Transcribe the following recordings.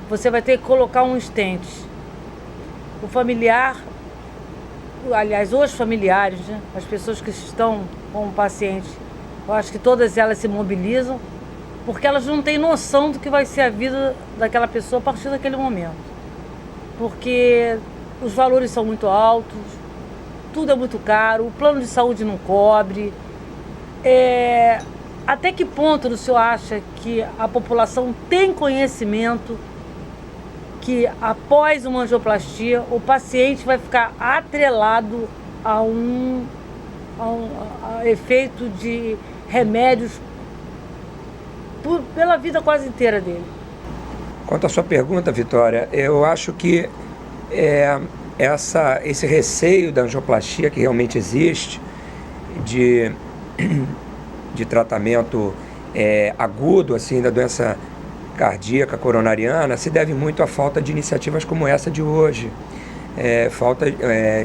você vai ter que colocar um stent. O familiar, aliás, os familiares, né? As pessoas que estão com o paciente, eu acho que todas elas se mobilizam, porque elas não têm noção do que vai ser a vida daquela pessoa a partir daquele momento. Porque os valores são muito altos, tudo é muito caro, o plano de saúde não cobre. Até que ponto o senhor acha que a população tem conhecimento que após uma angioplastia o paciente vai ficar atrelado a efeito de remédios pela vida quase inteira dele? Quanto à sua pergunta, Vitória, eu acho que esse receio da angioplastia que realmente existe, de tratamento agudo assim, da doença cardíaca coronariana, se deve muito à falta de iniciativas como essa de hoje, falta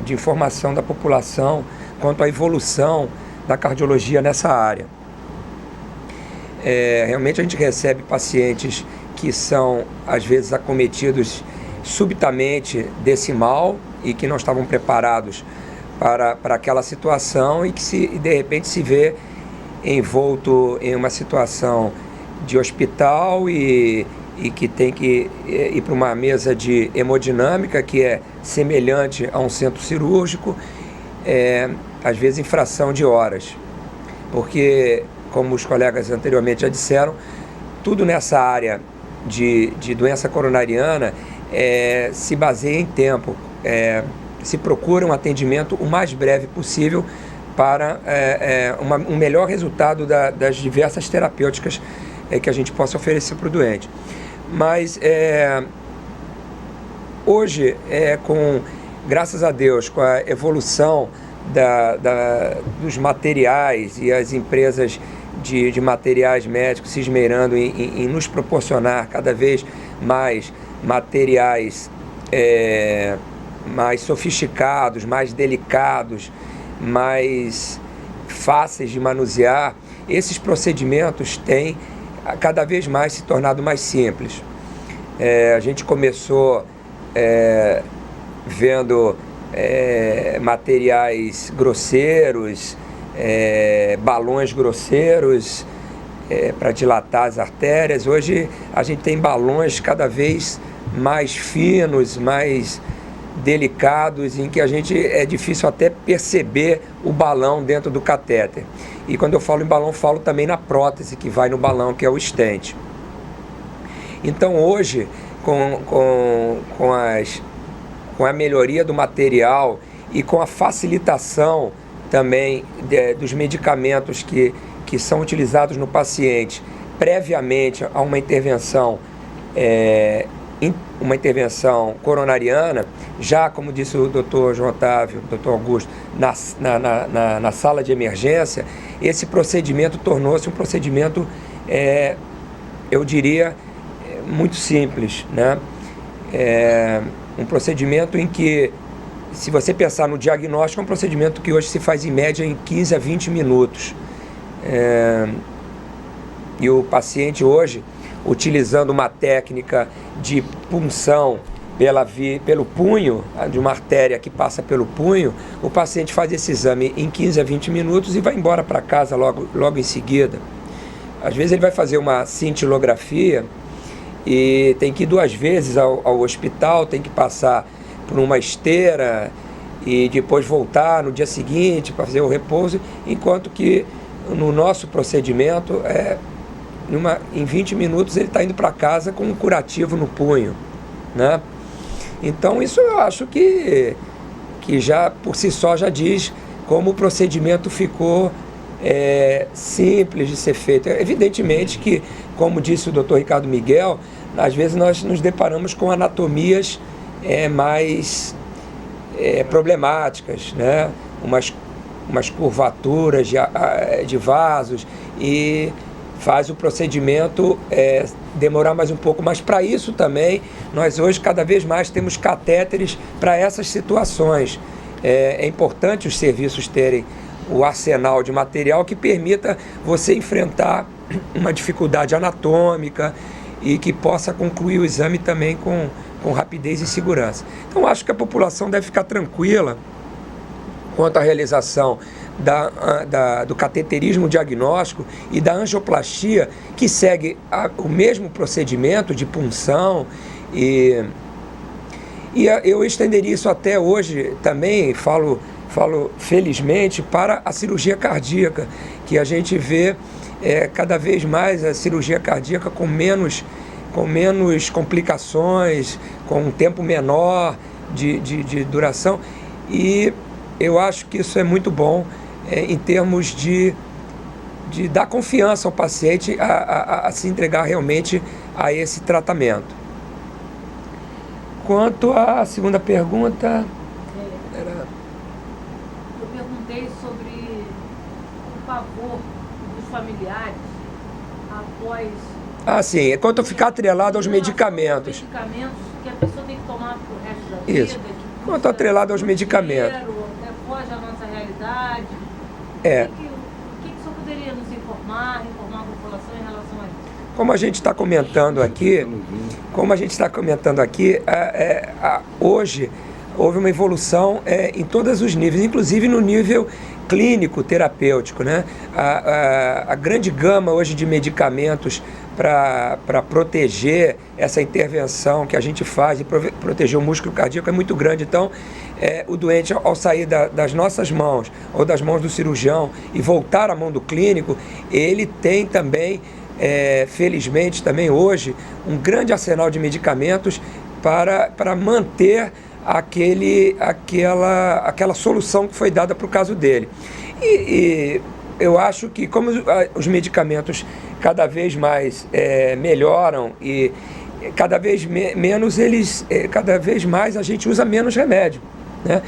de informação da população quanto à evolução da cardiologia nessa área. Realmente a gente recebe pacientes que são, às vezes, acometidos subitamente desse mal e que não estavam preparados para aquela situação e que de repente se vê envolto em uma situação de hospital e que tem que ir para uma mesa de hemodinâmica que é semelhante a um centro cirúrgico, às vezes em fração de horas, porque, como os colegas anteriormente já disseram, tudo nessa área de doença coronariana se baseia em tempo, se procura um atendimento o mais breve possível para um melhor resultado das diversas terapêuticas que a gente possa oferecer para o doente. Mas hoje, graças a Deus, com a evolução dos materiais e as empresas de materiais médicos se esmerando em nos proporcionar cada vez mais materiais mais sofisticados, mais delicados, mais fáceis de manusear, esses procedimentos têm cada vez mais se tornado mais simples. A gente começou vendo materiais grosseiros, balões grosseiros para dilatar as artérias. Hoje a gente tem balões cada vez mais finos, mais delicados, em que é difícil até perceber o balão dentro do catéter. E quando eu falo em balão, falo também na prótese que vai no balão, que é o stent. Então hoje, com a melhoria do material e com a facilitação também dos medicamentos que são utilizados no paciente previamente a uma intervenção coronariana, já como disse o Dr. João Otávio, Dr. Augusto, na sala de emergência, esse procedimento tornou-se um procedimento, eu diria, muito simples, né? Um procedimento em que, se você pensar no diagnóstico, é um procedimento que hoje se faz em média em 15 a 20 minutos. E o paciente hoje, utilizando uma técnica de punção pelo punho, de uma artéria que passa pelo punho, o paciente faz esse exame em 15 a 20 minutos e vai embora para casa logo em seguida. Às vezes ele vai fazer uma cintilografia e tem que ir 2 vezes ao hospital, tem que passar por uma esteira e depois voltar no dia seguinte para fazer o repouso, enquanto que no nosso procedimento, em 20 minutos ele está indo para casa com um curativo no punho, né? Então isso eu acho que já por si só já diz como o procedimento ficou simples de ser feito. Evidentemente que, como disse o Dr. Ricardo Miguel, às vezes nós nos deparamos com anatomias mais problemáticas, né? Umas curvaturas de vasos, e faz o procedimento demorar mais um pouco. Mas para isso também, nós hoje cada vez mais temos catéteres para essas situações. É importante os serviços terem o arsenal de material que permita você enfrentar uma dificuldade anatômica e que possa concluir o exame também com rapidez e segurança. Então, acho que a população deve ficar tranquila quanto à realização do cateterismo diagnóstico e da angioplastia, que segue o mesmo procedimento de punção, e eu estenderia isso até hoje também, falo felizmente, para a cirurgia cardíaca, que a gente vê cada vez mais a cirurgia cardíaca com menos complicações, com um tempo menor de duração, e eu acho que isso é muito bom em termos de dar confiança ao paciente a se entregar realmente a esse tratamento. Quanto à segunda pergunta... Eu perguntei sobre o pavor dos familiares após... sim, quanto a ficar atrelado aos medicamentos. Medicamentos que a pessoa tem que tomar pro resto da Isso. vida. Quanto atrelado aos medicamentos. Foge à nossa realidade. O que o senhor poderia nos informar a população em relação a isso? Como a gente está comentando aqui, hoje houve uma evolução em todos os níveis, inclusive no nível clínico terapêutico, né? A grande gama hoje de medicamentos para proteger essa intervenção que a gente faz e proteger o músculo cardíaco é muito grande. Então, o doente, ao sair das nossas mãos ou das mãos do cirurgião e voltar à mão do clínico, ele tem também, felizmente também hoje, um grande arsenal de medicamentos para manter aquela solução que foi dada para o caso dele. E eu acho que, como os medicamentos cada vez mais melhoram e cada vez mais a gente usa menos remédio, né?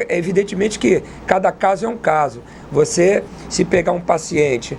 Evidentemente que cada caso é um caso. Você, se pegar um paciente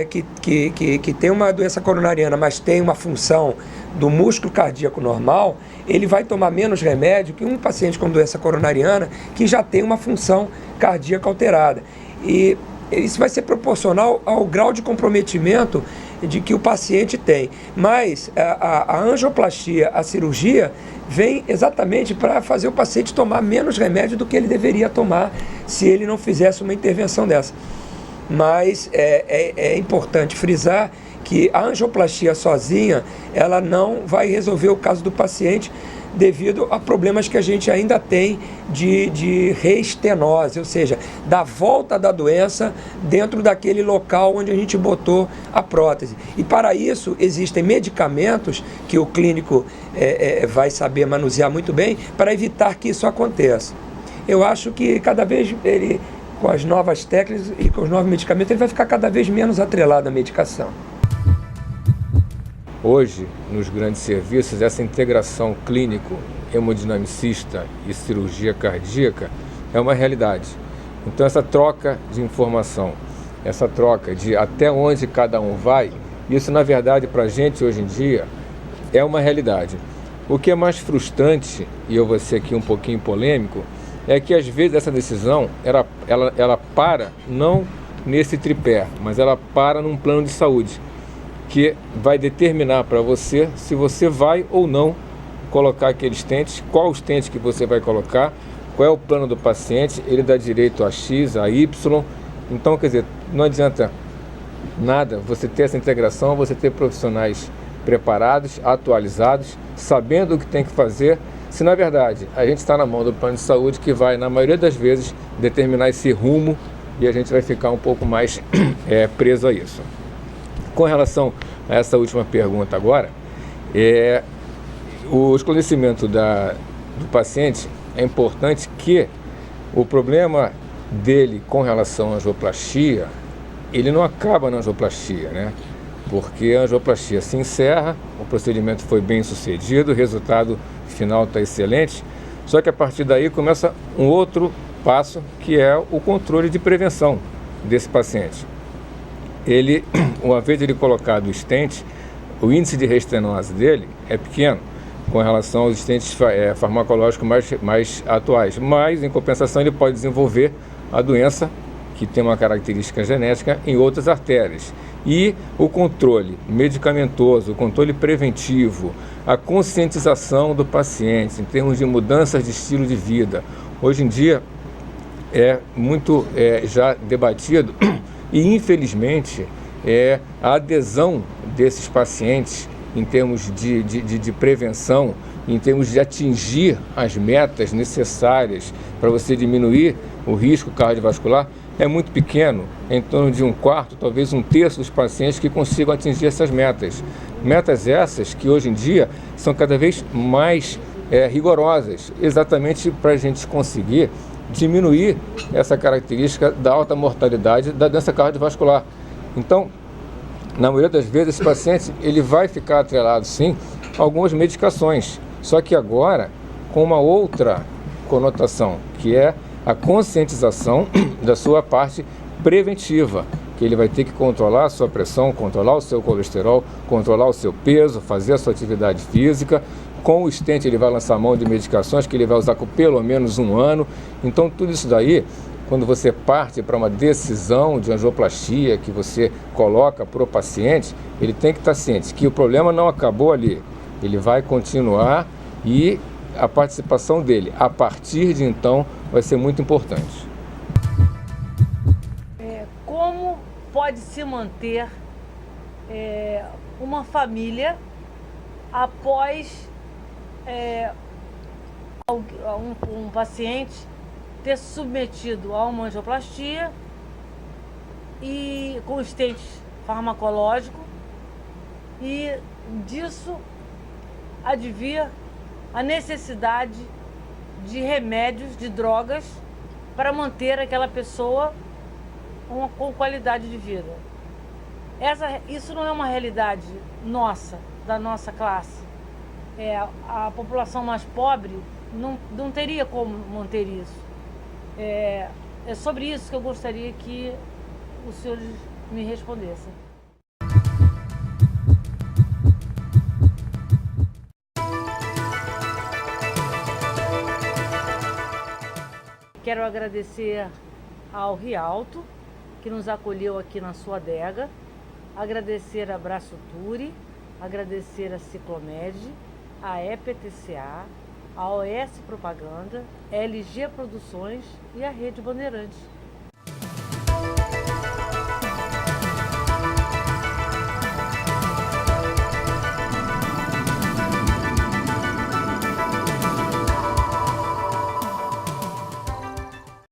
que tem uma doença coronariana, mas tem uma função do músculo cardíaco normal, ele vai tomar menos remédio que um paciente com doença coronariana que já tem uma função cardíaca alterada. E isso vai ser proporcional ao grau de comprometimento de que o paciente tem. Mas a angioplastia, a cirurgia, vem exatamente para fazer o paciente tomar menos remédio do que ele deveria tomar se ele não fizesse uma intervenção dessa. Mas é importante frisar que a angioplastia sozinha, ela não vai resolver o caso do paciente devido a problemas que a gente ainda tem de reestenose, ou seja, da volta da doença dentro daquele local onde a gente botou a prótese. E para isso existem medicamentos que o clínico vai saber manusear muito bem para evitar que isso aconteça. Eu acho que cada vez ele, com as novas técnicas e com os novos medicamentos, ele vai ficar cada vez menos atrelado à medicação. Hoje, nos grandes serviços, essa integração clínico-hemodinamicista e cirurgia cardíaca é uma realidade. Então, essa troca de informação, essa troca de até onde cada um vai, isso, na verdade, para a gente, hoje em dia, é uma realidade. O que é mais frustrante, e eu vou ser aqui um pouquinho polêmico, é que, às vezes, essa decisão, ela para não nesse tripé, mas ela para num plano de saúde, que vai determinar para você se você vai ou não colocar aqueles stents, qual stent que você vai colocar, qual é o plano do paciente, ele dá direito a X, a Y. Então, quer dizer, não adianta nada você ter essa integração, você ter profissionais preparados, atualizados, sabendo o que tem que fazer, se na verdade a gente está na mão do plano de saúde que vai, na maioria das vezes, determinar esse rumo e a gente vai ficar um pouco mais preso a isso. Com relação a essa última pergunta agora, o esclarecimento do paciente é importante que o problema dele com relação à angioplastia, ele não acaba na angioplastia, né? Porque a angioplastia se encerra, o procedimento foi bem sucedido, o resultado final está excelente, só que a partir daí começa um outro passo, que é o controle de prevenção desse paciente. Ele, uma vez ele colocado o stent, o índice de reestenose dele é pequeno com relação aos stents farmacológicos mais atuais, mas em compensação ele pode desenvolver a doença que tem uma característica genética em outras artérias. E o controle medicamentoso, o controle preventivo, a conscientização do paciente em termos de mudanças de estilo de vida. Hoje em dia é muito já debatido e, infelizmente, a adesão desses pacientes em termos de prevenção, em termos de atingir as metas necessárias para você diminuir o risco cardiovascular, é muito pequeno, em torno de 1/4, talvez 1/3 dos pacientes que consigam atingir essas metas. Metas essas que hoje em dia são cada vez mais rigorosas, exatamente para a gente conseguir diminuir essa característica da alta mortalidade da doença cardiovascular. Então, na maioria das vezes, esse paciente ele vai ficar atrelado, sim, a algumas medicações, só que agora com uma outra conotação, que é a conscientização da sua parte preventiva, que ele vai ter que controlar a sua pressão, controlar o seu colesterol, controlar o seu peso, fazer a sua atividade física. Com o stent ele vai lançar mão de medicações que ele vai usar por pelo menos 1 ano. Então tudo isso daí, quando você parte para uma decisão de angioplastia que você coloca para o paciente, ele tem que estar ciente que o problema não acabou ali, ele vai continuar e a participação dele, a partir de então, vai ser muito importante. Como pode se manter uma família após um paciente ter se submetido a uma angioplastia e com stent farmacológico e disso advir a necessidade de remédios, de drogas, para manter aquela pessoa com qualidade de vida. Isso não é uma realidade nossa, da nossa classe. A população mais pobre não teria como manter isso. É sobre isso que eu gostaria que os senhores me respondessem. Quero agradecer ao Rialto, que nos acolheu aqui na sua adega, agradecer a Braço Turi, agradecer a Ciclomed, a EPTCA, a OS Propaganda, LG Produções e a Rede Bandeirantes.